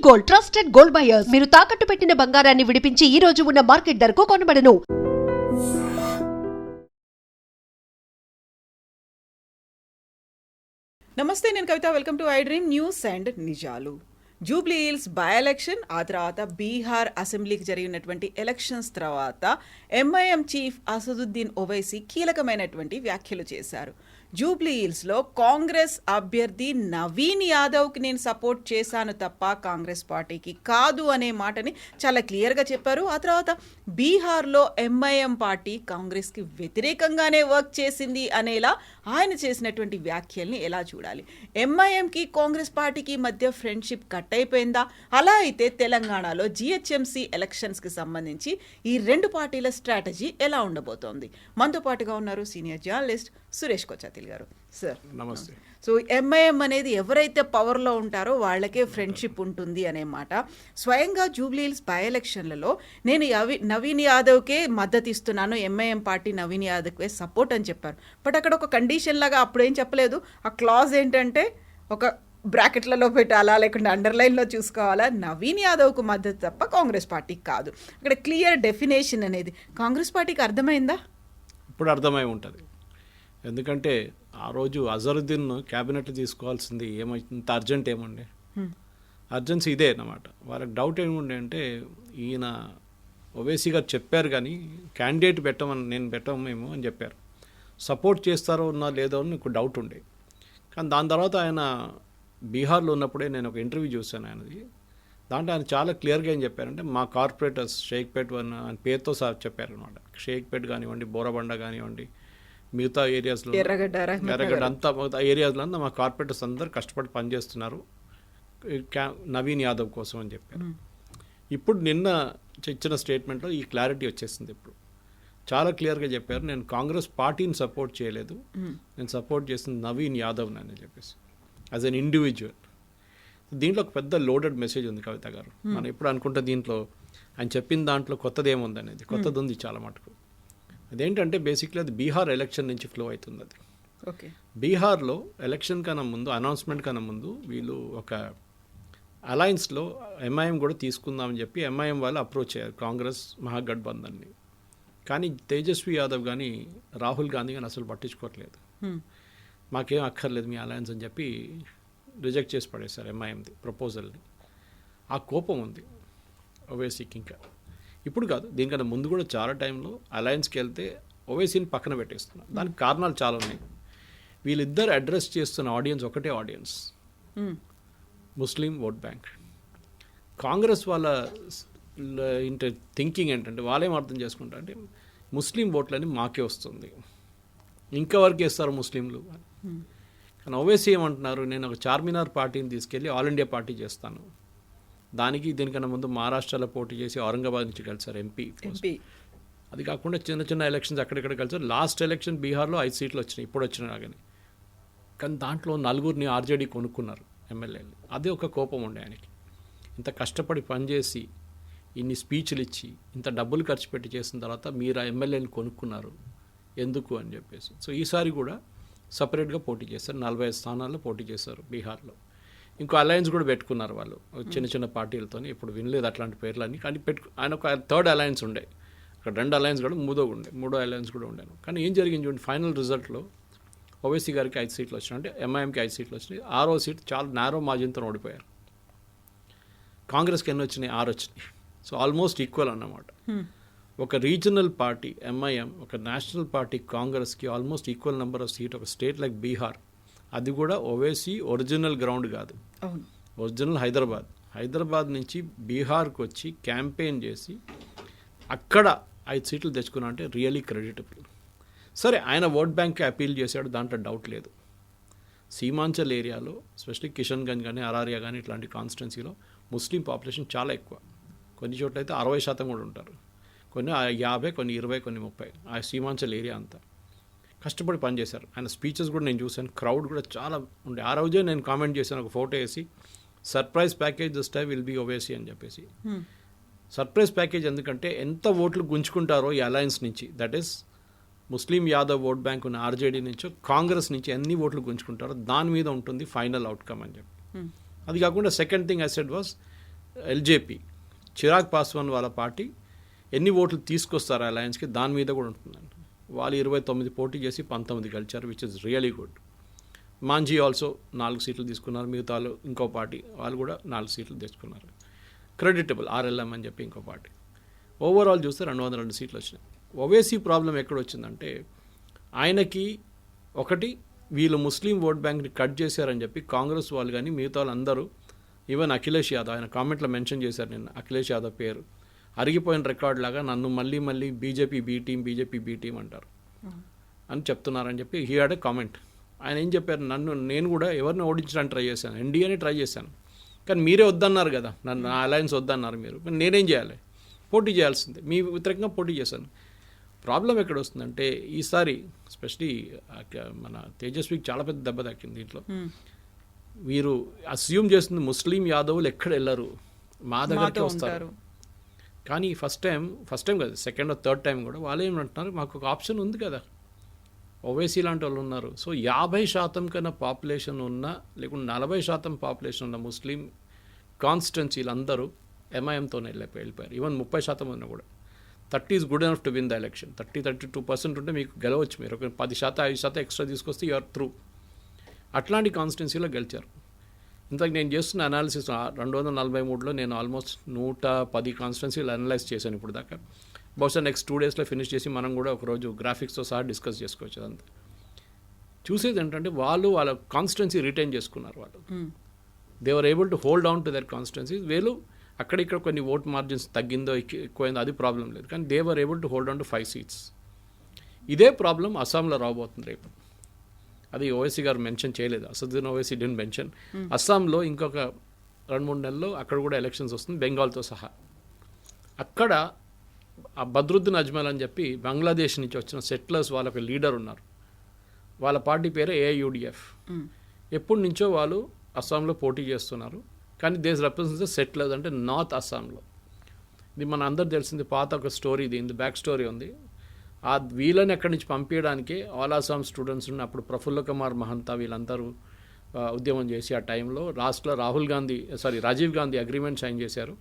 Gold, trusted gold buyers. మీరు తాకట్టు పెట్టిన బంగారాన్ని విడిపించి ఈ రోజు ఉన్న మార్కెట్ ధరకు కొనబడను. నమస్తే, నేను Kavitha. Welcome to iDream news and నిజాలు. జూబ్లీ హిల్స్ బై ఎలక్షన్, ఆ తర్వాత బీహార్ అసెంబ్లీకి జరిగినటువంటి ఎలక్షన్స్ తర్వాత ఎంఐఎం చీఫ్ అసదుద్దీన్ ఓవైసీ కీలకమైనటువంటి వ్యాఖ్యలు చేశారు. జూబ్లీ హిల్స్లో కాంగ్రెస్ అభ్యర్థి నవీన్ యాదవ్కి నేను సపోర్ట్ చేశాను తప్ప కాంగ్రెస్ పార్టీకి కాదు అనే మాటని చాలా క్లియర్గా చెప్పారు. ఆ తర్వాత బీహార్లో ఎంఐఎం పార్టీ కాంగ్రెస్కి వ్యతిరేకంగానే వర్క్ చేసింది అనేలా ఆయన చేసినటువంటి వ్యాఖ్యల్ని ఎలా చూడాలి? ఎంఐఎంకి కాంగ్రెస్ పార్టీకి మధ్య ఫ్రెండ్షిప్ కట్ అయిపోయిందా? అలా అయితే తెలంగాణలో జిహెచ్ఎంసీ ఎలక్షన్స్కి సంబంధించి ఈ రెండు పార్టీల స్ట్రాటజీ ఎలా ఉండబోతోంది? మనతో పాటుగా ఉన్నారు సీనియర్ జర్నలిస్ట్ సురేష్ కొచ్చాతిల్ గారు. సార్ నమస్తే. సో ఎంఐఎం అనేది ఎవరైతే పవర్లో ఉంటారో వాళ్ళకే ఫ్రెండ్షిప్ ఉంటుంది అనే మాట. స్వయంగా జూబ్లీ హిల్స్ బై ఎలక్షన్లలో నేను నవీన్ యాదవ్కే మద్దతు ఇస్తున్నాను, ఎంఐఎం పార్టీ నవీన్ యాదవ్కే సపోర్ట్ అని చెప్పారు. బట్ అక్కడ ఒక కండిషన్ లాగా అప్పుడు ఏం చెప్పలేదు. ఆ క్లాజ్ ఏంటంటే ఒక బ్రాకెట్లలో పెట్టాలా లేకుంటే అండర్లైన్లో చూసుకోవాలా, నవీన్ యాదవ్కు మద్దతు తప్ప కాంగ్రెస్ పార్టీకి కాదు. అక్కడ క్లియర్ డెఫినేషన్ అనేది కాంగ్రెస్ పార్టీకి అర్థమైందా? ఇప్పుడు అర్థమై ఉంటుంది. ఎందుకంటే ఆ రోజు అజరుద్దీన్ క్యాబినెట్ తీసుకోవాల్సింది ఇంత అర్జెంట్ ఏముండే, అర్జెన్సీ ఇదే అన్నమాట. వాళ్ళకి డౌట్ ఏముండే అంటే ఈయన ఓవైసీ గారు చెప్పారు కానీ క్యాండిడేట్ నేను పెట్టమేమో అని చెప్పారు. సపోర్ట్ చేస్తారో ఉన్నా లేదో అని నాకు డౌట్ ఉండే. కానీ దాని తర్వాత ఆయన బీహార్లో ఉన్నప్పుడే నేను ఒక ఇంటర్వ్యూ చూశాను ఆయనది. దాంట్లో ఆయన చాలా క్లియర్గా ఏం చెప్పారంటే మా కార్పొరేటర్స్ షేక్పేట్ ఆయన పేరుతో సార్ చెప్పారనమాట. షేక్పేట్ కానివ్వండి, బోరబండ కానివ్వండి, మిగతా ఏరియాస్లో ఎర్రగడ్డ అంతా ఏరియాస్లో అంతా మా కార్పొరేటర్స్ అందరూ కష్టపడి పనిచేస్తున్నారు నవీన్ యాదవ్ కోసం అని చెప్పారు. ఇప్పుడు నిన్న ఇచ్చిన స్టేట్మెంట్లో ఈ క్లారిటీ వచ్చేసింది. ఇప్పుడు చాలా క్లియర్గా చెప్పారు, నేను కాంగ్రెస్ పార్టీని సపోర్ట్ చేయలేదు, నేను సపోర్ట్ చేసింది నవీన్ యాదవ్ని అని చెప్పేసి యాజ్ అన్ ఇండివిజువల్. దీంట్లో ఒక పెద్ద లోడెడ్ మెసేజ్ ఉంది కవిత గారు. మనం ఎప్పుడు అనుకుంటే దీంట్లో ఆయన చెప్పిన దాంట్లో కొత్తది ఏముంది అనేది, కొత్తది ఉంది చాలా మటుకు. అదేంటంటే బేసిక్లీ అది బీహార్ ఎలక్షన్ నుంచి ఫ్లో అవుతుంది. అది ఓకే, బీహార్లో ఎలక్షన్ కన్నా ముందు, అనౌన్స్మెంట్ కన్నా ముందు వీళ్ళు ఒక అలయన్స్లో ఎంఐఎం కూడా తీసుకుందామని చెప్పి ఎంఐఎం వాళ్ళు అప్రోచ్ అయ్యారు కాంగ్రెస్ మహాగఠబంధన్ని. కానీ తేజస్వి యాదవ్ కానీ రాహుల్ గాంధీ కానీ అసలు పట్టించుకోవట్లేదు. మాకేం అక్కర్లేదు మీ అలయన్స్ అని చెప్పి రిజెక్ట్ చేసి పడేశారు ఎంఐఎంది ప్రపోజల్ని. ఆ కోపం ఉంది ఓవైసీకి. ఇంకా ఇప్పుడు కాదు, దీనికన్నా ముందు కూడా చాలా టైంలో అలయన్స్కి వెళ్తే ఓవైసీని పక్కన పెట్టేస్తున్నారు. దానికి కారణాలు చాలా ఉన్నాయి. వీళ్ళిద్దరు అడ్రస్ చేస్తున్న ఆడియన్స్ ఒకటే ఆడియన్స్, ముస్లిం ఓట్ బ్యాంక్. కాంగ్రెస్ వాళ్ళ థింకింగ్ ఏంటంటే వాళ్ళేం అర్థం చేసుకుంటారు అంటే ముస్లిం ఓట్లని మాకే వస్తుంది, ఇంకా వరకు వేస్తారు ముస్లింలు. కానీ ఓవైసీ ఏమంటున్నారు, నేను ఒక చార్మినార్ పార్టీని తీసుకెళ్ళి ఆల్ ఇండియా పార్టీ చేస్తాను. దానికి దీనికన్నా ముందు మహారాష్ట్రలో పోటీ చేసి ఔరంగాబాద్ నుంచి కలిసారు ఎంపీ. అది కాకుండా చిన్న చిన్న ఎలక్షన్స్ అక్కడిక్కడ కలిసారు. లాస్ట్ ఎలక్షన్ బీహార్లో 5 సీట్లు వచ్చినాయి, ఇప్పుడు వచ్చిన కానీ. కానీ దాంట్లో 4 ఆర్జేడీ కొనుక్కున్నారు ఎమ్మెల్యేలు. అదే ఒక కోపం ఉండే ఆయనకి. ఇంత కష్టపడి పనిచేసి ఇన్ని స్పీచ్లు ఇచ్చి ఇంత డబ్బులు ఖర్చు పెట్టి చేసిన తర్వాత మీరు ఆ ఎమ్మెల్యేని కొనుక్కున్నారు ఎందుకు అని చెప్పేసి. సో ఈసారి కూడా సపరేట్గా పోటీ చేశారు, 45 స్థానాల్లో పోటీ చేశారు బీహార్లో. ఇంకో అలయన్స్ కూడా పెట్టుకున్నారు వాళ్ళు చిన్న చిన్న పార్టీలతో. ఇప్పుడు వినలేదు అట్లాంటి పేర్లన్నీ, కానీ ఆయన ఒక థర్డ్ అలయన్స్ ఉండే, అక్కడ 2 అలయన్స్ కూడా మూడో అలయన్స్ కూడా ఉండేను. కానీ ఏం జరిగింది చూడండి, ఫైనల్ రిజల్ట్లో ఓవైసీ గారికి 5 సీట్లు వచ్చినాయి, అంటే ఎంఐఎంకి 5 సీట్లు వచ్చినాయి. 6వ సీట్ చాలా నారో మార్జిన్తో ఓడిపోయారు. కాంగ్రెస్కి ఎన్ని వచ్చినాయి? 6 వచ్చినాయి. సో ఆల్మోస్ట్ ఈక్వల్ అన్నమాట. ఒక రీజనల్ పార్టీ ఎంఐఎం, ఒక నేషనల్ పార్టీ కాంగ్రెస్కి almost equal number of seat. ఒక స్టేట్ లైక్ బీహార్, అది కూడా ఓవైసీ ఒరిజినల్ గ్రౌండ్ కాదు, ఒరిజినల్ హైదరాబాద్ నుంచి బీహార్కి వచ్చి క్యాంపెయిన్ చేసి అక్కడ 5 సీట్లు తెచ్చుకున్నా అంటే రియలీ క్రెడిటబుల్. సరే, ఆయన ఓట్ బ్యాంక్కి అపీల్ చేశాడు, దాంట్లో డౌట్ లేదు. సీమాంచల్ ఏరియాలో ఎస్పెషల్లీ కిషన్గంజ్ కానీ అరారియా కానీ ఇట్లాంటి కాన్స్టిట్యున్సీలో ముస్లిం పాపులేషన్ చాలా ఎక్కువ. కొన్ని చోట్ల అయితే 60% కూడా ఉంటారు, కొన్ని 50, కొన్ని 20, కొన్ని 30. ఆ సీమాంచల్ ఏరియా అంతా కష్టపడి పనిచేశారు. ఆయన స్పీచెస్ కూడా నేను చూశాను, క్రౌడ్ కూడా చాలా ఉండే. ఆ రోజే నేను కామెంట్ చేశాను, ఒక ఫోటో వేసి, surprise package this time will be Owaisi అని చెప్పేసి. సర్ప్రైజ్ ప్యాకేజ్ ఎందుకంటే ఎంత ఓట్లు గుంజుకుంటారో ఈ అలయన్స్ నుంచి, that is Muslim Yadav vote bank ఉన్న ఆర్జేడీ నుంచో కాంగ్రెస్ నుంచి ఎన్ని ఓట్లు గుంజుకుంటారో దాని మీద ఉంటుంది ఫైనల్ అవుట్కమ్ అని చెప్పి. అది కాకుండా second thing I said was LJP Chirag Paswan వాళ్ళ పార్టీ ఎన్ని ఓట్లు తీసుకొస్తారు అలయన్స్కి దాని మీద కూడా ఉంటుందండి. వాళ్ళు 29 పోటీ చేసి 19 గెలిచారు, which is really good. Manjhi also 4 సీట్లు తీసుకున్నారు, మిగతా వాళ్ళు ఇంకో పార్టీ వాళ్ళు కూడా 4 సీట్లు తెచ్చుకున్నారు. క్రెడిటబుల్ ఆర్ఎల్ఎం అని చెప్పి ఇంకో పార్టీ. ఓవరాల్ చూస్తే 202 సీట్లు వచ్చినాయి. ఓవైసీ ప్రాబ్లం ఎక్కడ వచ్చిందంటే ఆయనకి ఒకటి వీళ్ళు ముస్లిం ఓట్ బ్యాంక్ని కట్ చేశారని చెప్పి కాంగ్రెస్ వాళ్ళు కానీ మిగతా వాళ్ళందరూ, ఈవెన్ అఖిలేష్ యాదవ్ ఆయన కామెంట్లో మెన్షన్ చేశారు నిన్న, అఖిలేష్ యాదవ్ పేరు అరిగిపోయిన రికార్డ్ లాగా నన్ను మళ్ళీ బీజేపీ బీ టీం అంటారు అని చెప్తున్నారని చెప్పి హీ హ్యాడ్ ఎ కామెంట్. ఆయన ఏం చెప్పారు, నేను కూడా ఎవరిని ఓడించడానికి ట్రై చేశాను, ఎన్డీఏని ట్రై చేశాను, కానీ మీరే వద్దన్నారు కదా, నన్ను అలయన్స్ వద్దన్నారు మీరు, నేనేం చేయాలి, పోటీ చేయాల్సిందే, మీ వ్యతిరేకంగా పోటీ చేశాను. ప్రాబ్లం ఎక్కడ వస్తుందంటే ఈసారి ఎస్పెషలీ మన తేజస్వికి చాలా పెద్ద దెబ్బ తగ్గింది దీంట్లో. వీరు అస్యూమ్ చేస్తుంది ముస్లిం యాదవులు ఎక్కడ వెళ్ళరు, మా దగ్గరికి వస్తారు. కానీ ఫస్ట్ టైం కదా, సెకండ్ థర్డ్ టైం కూడా వాళ్ళు ఏమంటున్నారు, మాకు ఒక ఆప్షన్ ఉంది కదా, ఓవైసీ లాంటి వాళ్ళు ఉన్నారు. సో 50% కన్నా పాపులేషన్ ఉన్న లేకుంటే 40% పాపులేషన్ ఉన్న ముస్లిం కాన్స్టిట్యున్సీలు అందరూ ఎంఐఎంతోనే వెళ్ళిపోయారు. ఈవెన్ 30% ఉన్నా కూడా 30 is good enough to win the election. 32% ఉంటే మీకు గెలవచ్చు, మీరు ఒక 10% 5% ఎక్స్ట్రా తీసుకొస్తే యూఆర్ త్రూ. అట్లాంటి కాన్స్టిట్యున్సీలో గెలిచారు. ఇంతకు నేను చేస్తున్న అనాలిసిస్ 243లో నేను ఆల్మోస్ట్ 110 కాన్స్టిట్యున్సీలు అనలైజ్ చేశాను ఇప్పుడు దాకా. బహుశా నెక్స్ట్ 2 డేస్లో ఫినిష్ చేసి మనం కూడా ఒకరోజు గ్రాఫిక్స్తో సహా డిస్కస్ చేసుకోవచ్చు. అదంతా చూసేది ఏంటంటే వాళ్ళ కాన్స్టిట్యున్సీ రిటైన్ చేసుకున్నారు. వాళ్ళు they were able to hold on to their constituency. వీళ్ళు అక్కడిక్కడ కొన్ని ఓట్ మార్జిన్స్ తగ్గిందో ఎక్కువైందో అది ప్రాబ్లం లేదు, కానీ they were able to hold on to 5 seats. ఇదే ప్రాబ్లం అస్సాంలో రాబోతుంది రేపు. అది ఓవైసీ గారు మెన్షన్ చేయలేదు, అసదుద్దీన్ ఓవైసీ డిడ్ మెన్షన్. అస్సాంలో ఇంకొక 2-3 నెలల్లో అక్కడ కూడా ఎలక్షన్స్ వస్తుంది, బెంగాల్తో సహా. అక్కడ ఆ బద్రుద్దీన్ అజ్మల్ అని చెప్పి బంగ్లాదేశ్ నుంచి వచ్చిన సెటిలర్స్ వాళ్ళకి లీడర్ ఉన్నారు. వాళ్ళ పార్టీ పేరే ఏఐయుడిఎఫ్. ఎప్పటి నుంచో వాళ్ళు అస్సాంలో పోటీ చేస్తున్నారు, కానీ దేస్ రిప్రజెంట్స్ సెటిలర్స్ అంటే నార్త్ అస్సాంలో. ఇది మన అందరు తెలిసింది, పాత ఒక స్టోరీ, దీని బ్యాక్ స్టోరీ ఉంది. ఆ వీళ్ళని అక్కడి నుంచి పంపించడానికే ఆల్ అస్సాం స్టూడెంట్స్ ఉన్న అప్పుడు ప్రఫుల్ల కుమార్ మహంతా వీళ్ళందరూ ఉద్యమం చేసి ఆ టైంలో లాస్ట్లో రాజీవ్ గాంధీ అగ్రిమెంట్ సైన్ చేశారు.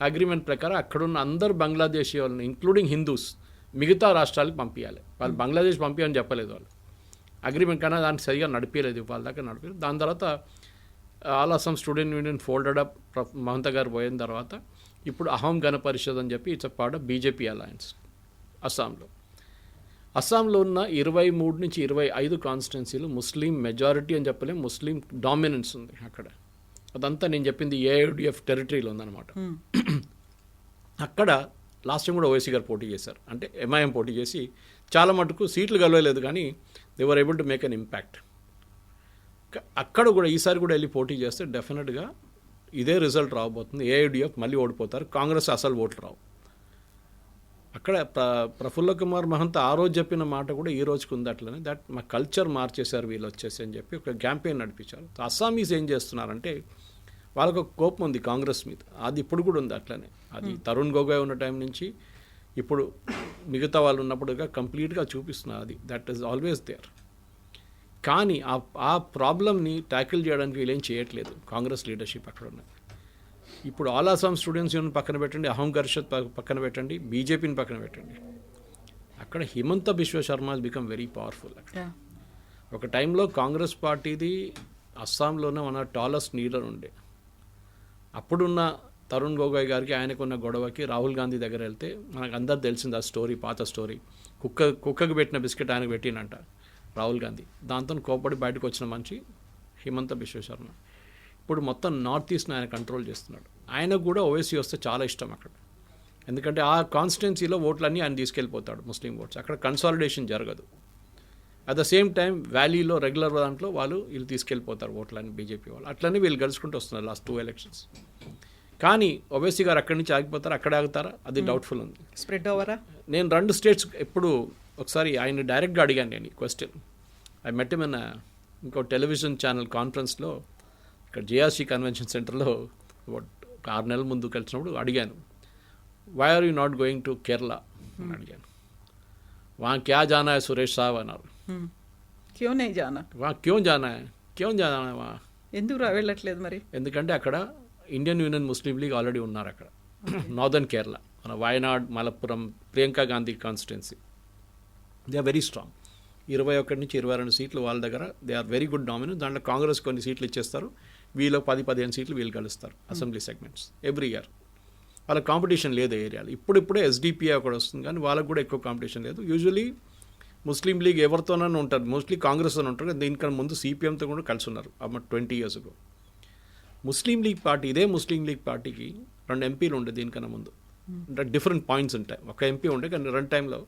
అగ్రిమెంట్ ప్రకారం అక్కడున్న అందరు బంగ్లాదేశీ వాళ్ళని ఇంక్లూడింగ్ హిందూస్ మిగతా రాష్ట్రాలకు పంపించాలి. వాళ్ళు బంగ్లాదేశ్ పంపించని చెప్పలేదు వాళ్ళు, అగ్రిమెంట్ కన్నా దాన్ని సరిగా నడిపేయలేదు, వాళ్ళ దాకా నడిపేది. దాని తర్వాత all Assam student union folded up, Mahanta గారు పోయిన తర్వాత ఇప్పుడు అహోం గణ పరిషత్ అని చెప్పి it's a part of BJP alliance అస్సాంలో. అస్సాంలో ఉన్న 23 నుంచి 25 కాన్స్టిట్యున్సీలు ముస్లిం మెజారిటీ అని చెప్పలేం, ముస్లిం డామినెన్స్ ఉంది అక్కడ. అదంతా నేను చెప్పింది ఏఐయుడిఎఫ్ టెరిటరీలో ఉందన్నమాట. అక్కడ లాస్ట్ టైం కూడా ఓవైసీ గారు పోటీ చేశారు, అంటే ఎంఐఎం పోటీ చేసి చాలా మటుకు సీట్లు గెలవలేదు, కానీ they were able to make an impact. అక్కడ కూడా ఈసారి కూడా వెళ్ళి పోటీ చేస్తే డెఫినెట్గా ఇదే రిజల్ట్ రాబోతుంది. ఏఐయుడిఎఫ్ మళ్ళీ ఓడిపోతారు, కాంగ్రెస్ అసలు ఓట్లు రావు. అక్కడ ప్రఫుల్ల కుమార్ మహంతా ఆ రోజు చెప్పిన మాట కూడా ఈ రోజుకి ఉంది అట్లనే, దట్ మా కల్చర్ మార్చేశారు వీళ్ళు వచ్చేసి అని చెప్పి ఒక క్యాంపెయిన్ నడిపించారు. అస్సామీస్ ఏం చేస్తున్నారంటే వాళ్ళకు ఒక కోపం ఉంది కాంగ్రెస్ మీద, అది ఇప్పుడు కూడా ఉంది అట్లనే. అది తరుణ్ గొగోయ్ ఉన్న టైం నుంచి ఇప్పుడు మిగతా వాళ్ళు ఉన్నప్పుడుగా కంప్లీట్గా చూపిస్తున్నారు. అది దట్ ఈస్ ఆల్వేస్ దేర్. కానీ ఆ ప్రాబ్లమ్ని ట్యాకిల్ చేయడానికి వీళ్ళేం చేయట్లేదు కాంగ్రెస్ లీడర్షిప్ అక్కడ ఉన్నది. ఇప్పుడు ఆల్ అస్సాం స్టూడెంట్స్ యూనియన్ పక్కన పెట్టండి, అహోం పరిషత్ పక్కన పెట్టండి, బీజేపీని పక్కన పెట్టండి, అక్కడ Himanta Biswa Sharma has become very powerful. ఒక టైంలో కాంగ్రెస్ పార్టీది అస్సాంలోనే మన టాలెస్ట్ లీడర్ ఉండే. అప్పుడున్న తరుణ్ గొగోయ్ గారికి ఆయనకున్న గొడవకి రాహుల్ గాంధీ దగ్గర వెళ్తే మనకు అందరు తెలిసింది ఆ స్టోరీ, పాత స్టోరీ. కుక్కకు పెట్టిన బిస్కెట్ ఆయనకు పెట్టినంట రాహుల్ గాంధీ. దాంతో కోపడి బయటకు వచ్చిన మనిషి హిమంత బిశ్వ శర్మ. ఇప్పుడు మొత్తం నార్త్ ఈస్ట్ని ఆయన కంట్రోల్ చేస్తున్నాడు. ఆయనకు కూడా ఓవైసీ వస్తే చాలా ఇష్టం అక్కడ, ఎందుకంటే ఆ కాన్స్టిట్యున్సీలో ఓట్లన్నీ ఆయన తీసుకెళ్ళిపోతాడు, ముస్లిం ఓట్స్. అక్కడ కన్సాలిడేషన్ జరగదు. అట్ ద సేమ్ టైం వ్యాలీలో రెగ్యులర్ దాంట్లో వీళ్ళు తీసుకెళ్ళిపోతారు ఓట్లని బీజేపీ వాళ్ళు. అట్లనే వీళ్ళు గెలుచుకుంటూ వస్తున్నారు లాస్ట్ 2 ఎలక్షన్స్. కానీ ఓవైసీ గారు అక్కడి నుంచి ఆగిపోతారా, అక్కడే ఆగుతారా, అది డౌట్ఫుల్ ఉంది. స్ప్రెడ్ ఓవరా? నేను 2 స్టేట్స్ ఎప్పుడు ఒకసారి ఆయన డైరెక్ట్గా అడిగాను నేను ఈ question. I met him in ఇంకో టెలివిజన్ ఛానల్ కాన్ఫరెన్స్లో ఇక్కడ జేఆర్సీ కన్వెన్షన్ సెంటర్లో ఒక 6 నెలల ముందు కలిసినప్పుడు అడిగాను, why are you not going to Kerala అని అడిగాను. వా క్యా జానా హై సురేష్ సాబ్ అన్నారు. క్యూ నహీ జానా? వా క్యూ జానా హై వా, ఎందుకు వెళ్ళట్లేదు మరి? ఎందుకంటే అక్కడ Indian Union Muslim League already ఉన్నారు అక్కడ. నార్దర్న్ కేరళ, మన Wayanad, Malappuram, Priyanka Gandhi constituency, they are very strong. 21 నుంచి 22 సీట్లు వాళ్ళ దగ్గర, they are very good dominance. దాంట్లో కాంగ్రెస్ కొన్ని సీట్లు ఇచ్చేస్తారు, వీళ్ళు 10-15 సీట్లు వీళ్ళు గెలుస్తారు అసెంబ్లీ సెగ్మెంట్స్ ఎవ్రీ ఇయర్. వాళ్ళ కాంపిటీషన్ లేదు ఏరియాలో. ఇప్పుడిప్పుడే ఎస్డిపిఐ అక్కడ వస్తుంది, కానీ వాళ్ళకు కూడా ఎక్కువ కాంపిటీషన్ లేదు. యూజువలీ ముస్లిం లీగ్ ఎవరితోనైనా ఉంటారు, మోస్ట్లీ కాంగ్రెస్తో ఉంటారు. దీనికన్నా ముందు సిపిఎంతో కూడా కలిసి ఉన్నారు అమ్మ 20 years ago. ముస్లిం లీగ్ పార్టీ, ఇదే ముస్లిం లీగ్ పార్టీకి 2 ఎంపీలు ఉండే దీనికన్నా ముందు. అంటే డిఫరెంట్ పాయింట్స్ ఉంటాయి. ఒక ఎంపీ ఉండే, కానీ 2 టైంలో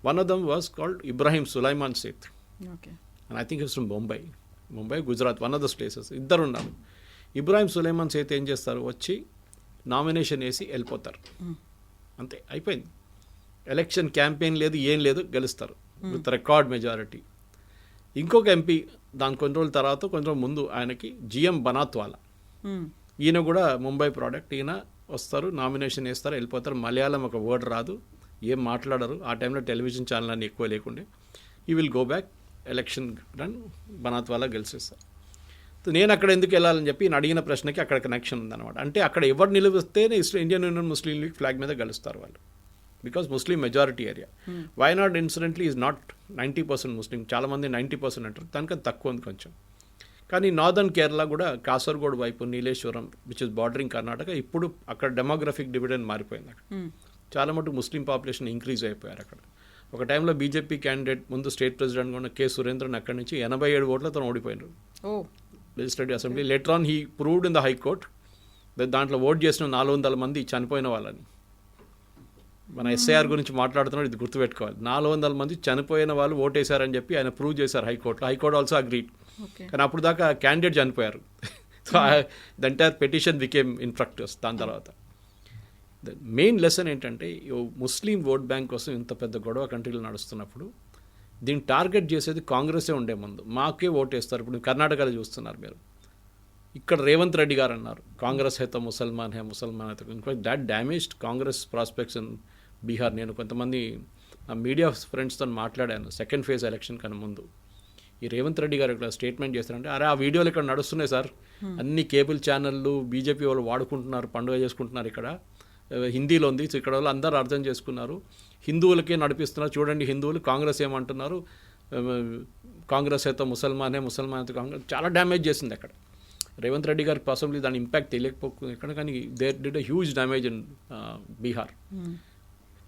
one of them was called Ibrahim Sulaiman Sait, and I think it's from Mumbai, Gujarat, one of those places. ఇద్దరు ఉన్నారు. ఇబ్రాహిం సులైమాన్ సేత్ ఏం చేస్తారు, వచ్చి నామినేషన్ వేసి వెళ్ళిపోతారు, అంతే, అయిపోయింది. ఎలక్షన్ క్యాంపెయిన్ లేదు, ఏం లేదు, గెలుస్తారు విత్ రికార్డ్ మెజారిటీ. ఇంకొక ఎంపీ దాని కొన్ని రోజుల తర్వాత, కొంచెం రోజుల ముందు ఆయనకి జిఎం బనాత్వాలా, ఈయన కూడా ముంబై ప్రోడక్ట్. ఈయన వస్తారు, నామినేషన్ వేస్తారు, వెళ్ళిపోతారు. మలయాళం ఒక వర్డ్ రాదు, ఏం మాట్లాడరు. ఆ టైంలో టెలివిజన్ ఛానల్ అన్నీ ఎక్కువ లేకుండే. ఈ will go back, election run, Banatwala గెలిచేస్తారు. నేను అక్కడ ఎందుకు వెళ్ళాలని చెప్పి నేను అడిగిన ప్రశ్నకి అక్కడ కనెక్షన్ ఉందన్నమాట. అంటే అక్కడ ఎవరు నిలిపిస్తేనే Indian Union Muslim league flag మీద గెలుస్తారు వాళ్ళు, because Muslim majority area. Wayanad incidentally is not 90% ముస్లిం, చాలామంది 90% అంటారు, దానికన్నా తక్కువ ఉంది కొంచెం. కానీ నార్దర్న్ కేరళ కూడా కాసర్గోడ్ వైపు, Neeleswaram which is bordering Karnataka, ఇప్పుడు అక్కడ డెమోగ్రఫిక్ డివిడెండ్ మారిపోయింది. అక్కడ చాలా మటుకు ముస్లిం పాపులేషన్ ఇంక్రీజ్ అయిపోయారు అక్కడ. ఒక టైంలో బీజేపీ క్యాండిడేట్, ముందు స్టేట్ ప్రెసిడెంట్గా ఉన్న కె సురేంద్రన్ అక్కడి నుంచి 87 ఓట్లతో ఓడిపోయినారు legislative assembly. Later on he proved in the high court, దాంట్లో ఓట్ చేసిన 400 మంది చనిపోయిన వాళ్ళని. మన ఎస్ఐఆర్ గురించి మాట్లాడుతున్నాడు, ఇది గుర్తుపెట్టుకోవాలి. 400 మంది చనిపోయిన వాళ్ళు ఓటేశారని చెప్పి ఆయన ప్రూవ్ చేశారు హైకోర్టులో. High court also agreed. కానీ అప్పుడు దాకా క్యాండిడేట్ చనిపోయారు. So the entire petition became infructuous. దాని తర్వాత ద మెయిన్ లెసన్ ఏంటంటే, ముస్లిం ఓట్ బ్యాంక్ కోసం ఇంత పెద్ద గొడవ కంట్రీలో నడుస్తున్నప్పుడు దీన్ని టార్గెట్ చేసేది కాంగ్రెసే ఉండే ముందు. మాకే ఓటేస్తారు. ఇప్పుడు కర్ణాటకలో చూస్తున్నారు మీరు. ఇక్కడ రేవంత్ రెడ్డి గారు అన్నారు, కాంగ్రెస్ హైతో ముసల్మాన్ హే, ముసల్మాన్ హైతో. In fact that damaged Congress prospects in Bihar. నేను కొంతమంది ఆ మీడియా ఫ్రెండ్స్తో మాట్లాడాను సెకండ్ ఫేజ్ ఎలక్షన్ కన్నా ముందు. ఈ రేవంత్ రెడ్డి గారు ఇక్కడ స్టేట్మెంట్ చేస్తారంటే, అరే ఆ వీడియోలు ఇక్కడ నడుస్తున్నాయి సార్, అన్ని కేబుల్ ఛానళ్ళు బీజేపీ వాళ్ళు వాడుకుంటున్నారు, పండుగ చేసుకుంటున్నారు, ఇక్కడ హిందీలో ఉంది, ఇక్కడ వాళ్ళు అందరూ అర్థం చేసుకున్నారు, హిందువులకే నడిపిస్తున్నారు, చూడండి హిందువులు, కాంగ్రెస్ ఏమంటున్నారు, కాంగ్రెస్ అయితే ముసల్మానే, ముసల్మాన్ అయితే కాంగ్రెస్. చాలా డ్యామేజ్ చేసింది అక్కడ. రేవంత్ రెడ్డి గారికి పాసిబ్లీ దాని ఇంపాక్ట్ తెలియకపోతుంది ఇక్కడ, కానీ there did a huge damage in Bihar.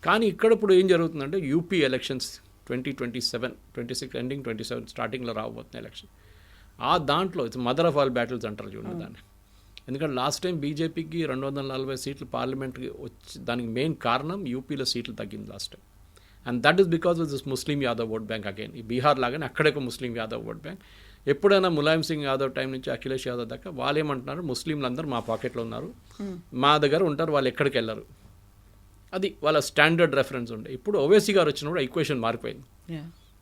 కానీ ఇక్కడ ఇప్పుడు ఏం జరుగుతుందంటే, యూపీ ఎలక్షన్స్ 2027, 26 ఎండింగ్ 27 స్టార్టింగ్లో రాబోతున్న ఎలక్షన్. ఆ దాంట్లో it's mother of all battles అంటారు చూడండి దాన్ని. ఎందుకంటే లాస్ట్ టైం బీజేపీకి 240 సీట్లు పార్లమెంట్కి వచ్చి, దానికి మెయిన్ కారణం యూపీలో సీట్లు తగ్గింది last time. And that is because of this Muslim Yadav vote bank again. ఈ బీహార్ లాగానే అక్కడే ఒక ముస్లిం యాదవ్ ఓట్ బ్యాంక్. ఎప్పుడైనా ములాయం సింగ్ యాదవ్ టైం నుంచి అఖిలేష్ యాదవ్ దాకా వాళ్ళు ఏమంటున్నారు, ముస్లింలు అందరూ మా పాకెట్లో ఉన్నారు, మా దగ్గర ఉంటారు, వాళ్ళు ఎక్కడికి వెళ్ళరు. అది వాళ్ళ స్టాండర్డ్ రెఫరెన్స్ ఉండే. ఇప్పుడు ఓవైసీ గారు వచ్చినప్పుడు ఈక్వేషన్ మారిపోయింది.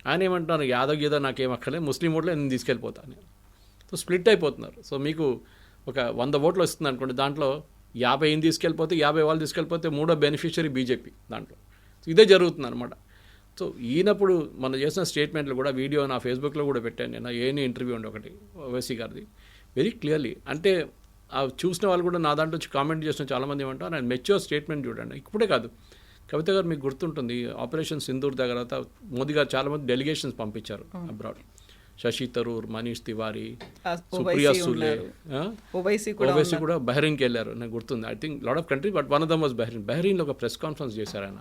ఆయన ఏమంటున్నారు, యాదవ్ గీదవ్ నాకేం అక్కర్లేదు, ముస్లిం ఓట్లు నేను తీసుకెళ్ళిపోతాను. సో స్ప్లిట్ అయిపోతున్నారు. సో మీకు ఒక 100 ఓట్లు వస్తుంది అనుకోండి, దాంట్లో 50 తీసుకెళ్ళిపోతే, 50 వాళ్ళు తీసుకెళ్ళిపోతే, మూడో బెనిఫిషరీ బీజేపీ దాంట్లో. సో ఇదే జరుగుతుంది అనమాట. సో ఈయనప్పుడు మనం చేసిన స్టేట్మెంట్లు కూడా, వీడియో నా ఫేస్బుక్లో కూడా పెట్టాను నేను, ఏని ఇంటర్వ్యూ ఉండి ఒకటి ఓవైసీ గారిది, వెరీ క్లియర్లీ. అంటే చూసిన వాళ్ళు కూడా నా దాంట్లో వచ్చి కామెంట్ చేసిన చాలామంది ఏమంటారు, ఆయన మెచ్యూర్ స్టేట్మెంట్ చూడండి. ఇప్పుడే కాదు, కవిత గారు మీకు గుర్తుంటుంది, ఆపరేషన్ సింధూర్ దగ్గర మోదీ గారు చాలామంది డెలిగేషన్స్ పంపించారు అబ్రాడ్. శశి తరూర్, మనీష్ తివారీ, సుప్రియా సులే, ఓవైసీ కూడా బహ్రెయిన్కి వెళ్ళారు, నాకు గుర్తుంది. I think lot of country, but one of them was Bahrain. బహ్రెయిన్లో ఒక ప్రెస్ కాన్ఫరెన్స్ చేశారు ఆయన.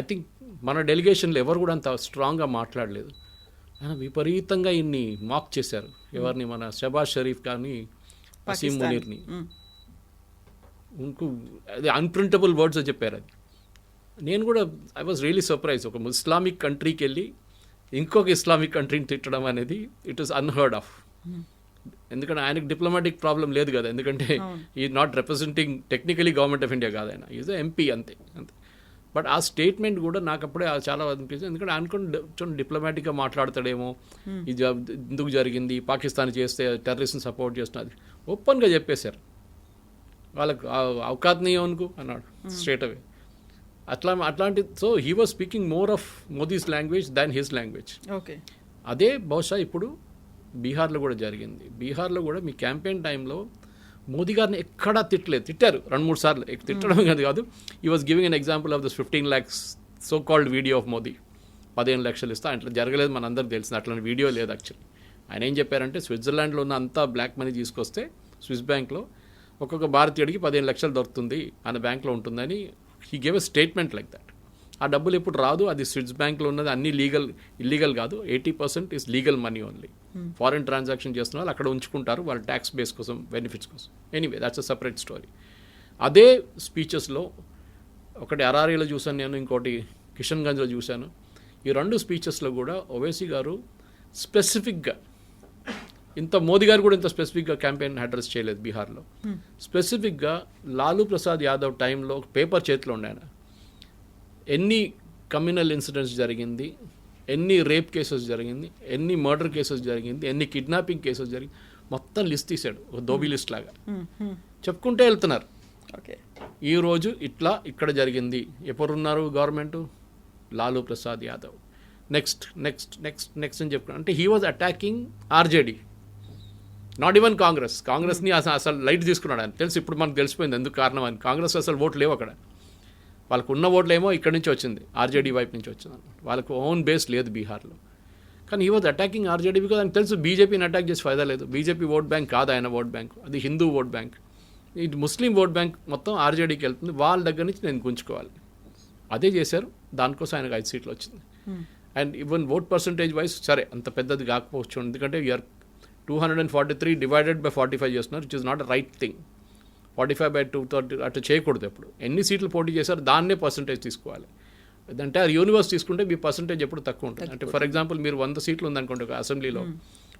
ఐ థింక్ మన డెలిగేషన్లో ఎవరు కూడా అంత స్ట్రాంగ్గా మాట్లాడలేదు. ఆయన విపరీతంగా ఇన్ని మాక్ చేశారు. ఎవరిని, మన షబాజ్ షరీఫ్ కానీ అసీం మునీర్ని. ఇంకో అది అన్ప్రింటబుల్ వర్డ్స్ అని చెప్పారు. అది నేను కూడా ఐ వాజ్ రియలీ సర్ప్రైజ్. ఒక ఇస్లామిక్ కంట్రీకి వెళ్ళి ఇంకొక ఇస్లామిక్ కంట్రీని తిట్టడం అనేది ఇట్ ఈస్ అన్హర్డ్ ఆఫ్. ఎందుకంటే ఆయనకు డిప్లొమాటిక్ ప్రాబ్లం లేదు కదా, ఎందుకంటే ఈ not representing technically government of India కాదు, ఆయన ఈజ్ ఎంపీ అంతే. బట్ ఆ స్టేట్మెంట్ కూడా నాకు అప్పుడే చాలా అనిపించింది. ఎందుకంటే అనుకుని డిప్లొమాటిక్గా మాట్లాడతాడేమో, ఇది ఎందుకు జరిగింది, పాకిస్తాన్ చేస్తే టెర్రరిస్ట్ని సపోర్ట్ చేస్తున్నది ఓపెన్గా చెప్పేశారు. వాళ్ళకు అవకాశం అనుకో అన్నాడు స్ట్రేట్ అవే. అట్లాంటి so he was speaking more of Modi's language than his language. Okay, అదే బహుశా ఇప్పుడు బీహార్లో కూడా జరిగింది. బీహార్లో కూడా మీ క్యాంపెయిన్ టైంలో మోదీ గారిని ఎక్కడా తిట్టారు 2-3 సార్లు, తిట్టడం కాదు. ఈ was giving an example of this 15 lakhs so called video of Modi. 15 లక్షలు ఇస్తా, అట్లా జరగలేదు, మనందరికి తెలిసింది. అట్లాంటి వీడియో లేదు యాక్చువల్లీ. ఆయన ఏం చెప్పారంటే స్విట్జర్లాండ్లో ఉన్న అంతా బ్లాక్ మనీ తీసుకొస్తే స్విస్ బ్యాంక్లో ఒక్కొక్క భారతీయుడికి 15 లక్షలు దొరుకుతుంది, ఆయన బ్యాంక్లో ఉంటుందని he gave a statement like that. ఆ డబ్బులు ఎప్పుడు రాదు, అది స్విస్ బ్యాంక్లో ఉన్నది అన్ని ఇల్లీగల్ కాదు, 80% is legal money only. Foreign transaction చేస్తున్న వాళ్ళు అక్కడ ఉంచుకుంటారు వాళ్ళ ట్యాక్స్ బేస్ కోసం, బెనిఫిట్స్ కోసం. Anyway that's a separate story. అదే స్పీచెస్లో ఒకటి అరారీలో చూశాను నేను, ఇంకోటి కిషన్గంజ్లో చూశాను. ఈ 2 స్పీచెస్లో కూడా ఓవైసీ గారు స్పెసిఫిక్గా, ఇంత మోదీ గారు కూడా ఇంత స్పెసిఫిక్గా క్యాంపెయిన్ అడ్రస్ చేయలేదు బీహార్లో. స్పెసిఫిక్గా లాలూ ప్రసాద్ యాదవ్ టైంలో పేపర్ చేతిలో ఉండే ఆయన ఎన్ని కమ్యూనల్ ఇన్సిడెంట్స్ జరిగింది, ఎన్ని రేప్ కేసెస్ జరిగింది, ఎన్ని మర్డర్ కేసెస్ జరిగింది, ఎన్ని కిడ్నాపింగ్ కేసెస్ జరిగింది, మొత్తం లిస్ట్ తీశాడు, ఒక దోబీ లిస్ట్ లాగా చెప్పుకుంటే వెళ్తున్నారు. ఓకే, ఈరోజు ఇట్లా ఇక్కడ జరిగింది, ఎప్పుడున్నారు government, Lalu Prasad Yadav, next next next next అని చెప్పుకున్నాను. అంటే he was attacking RJD, not even కాంగ్రెస్ని అసలు లైట్ తీసుకున్నాడు ఆయన. తెలుసు, ఇప్పుడు మనకు తెలిసిపోయింది ఎందుకు కారణం అని. కాంగ్రెస్ అసలు ఓట్లు లేవు అక్కడ, వాళ్ళకు ఉన్న ఓట్లు ఏమో ఇక్కడి నుంచి వచ్చింది, ఆర్జేడీ వైపు నుంచి వచ్చింది, వాళ్ళకు ఓన్ బేస్ లేదు బీహార్లో. కానీ he was attacking RJD because ఆయనకు తెలుసు బీజేపీని అటాక్ చేసి ఫైదా లేదు. బీజేపీ ఓట్ బ్యాంక్ కాదు ఆయన ఓట్ బ్యాంక్, అది హిందూ ఓట్ బ్యాంక్. ఇది ముస్లిం ఓట్ బ్యాంక్ మొత్తం ఆర్జేడీకి వెళ్తుంది, వాళ్ళ దగ్గర నుంచి నేను గుంజుకోవాలి. అదే చేశారు, దానికోసం ఆయనకు 5 సీట్లు వచ్చింది. And even vote percentage wise సరే అంత పెద్దది కాకపోవచ్చు, ఎందుకంటే యూఆర్ 243 డివైడెడ్ బై 45 చేస్తున్నారు, which is not a right thing. 45/2 అట్లా చేయకూడదు. ఎప్పుడు ఎన్ని సీట్లు పోటీ చేశారు దాన్నే పర్సంటేజ్ తీసుకోవాలి. అంటే ఆ యూనివర్స్ తీసుకుంటే మీ పర్సంటేజ్ ఎప్పుడు తక్కువ ఉంటుంది. అంటే ఫర్ ఎగ్జాంపుల్ మీరు 100 సీట్లు ఉందనుకోండి ఒక అసెంబ్లీలో,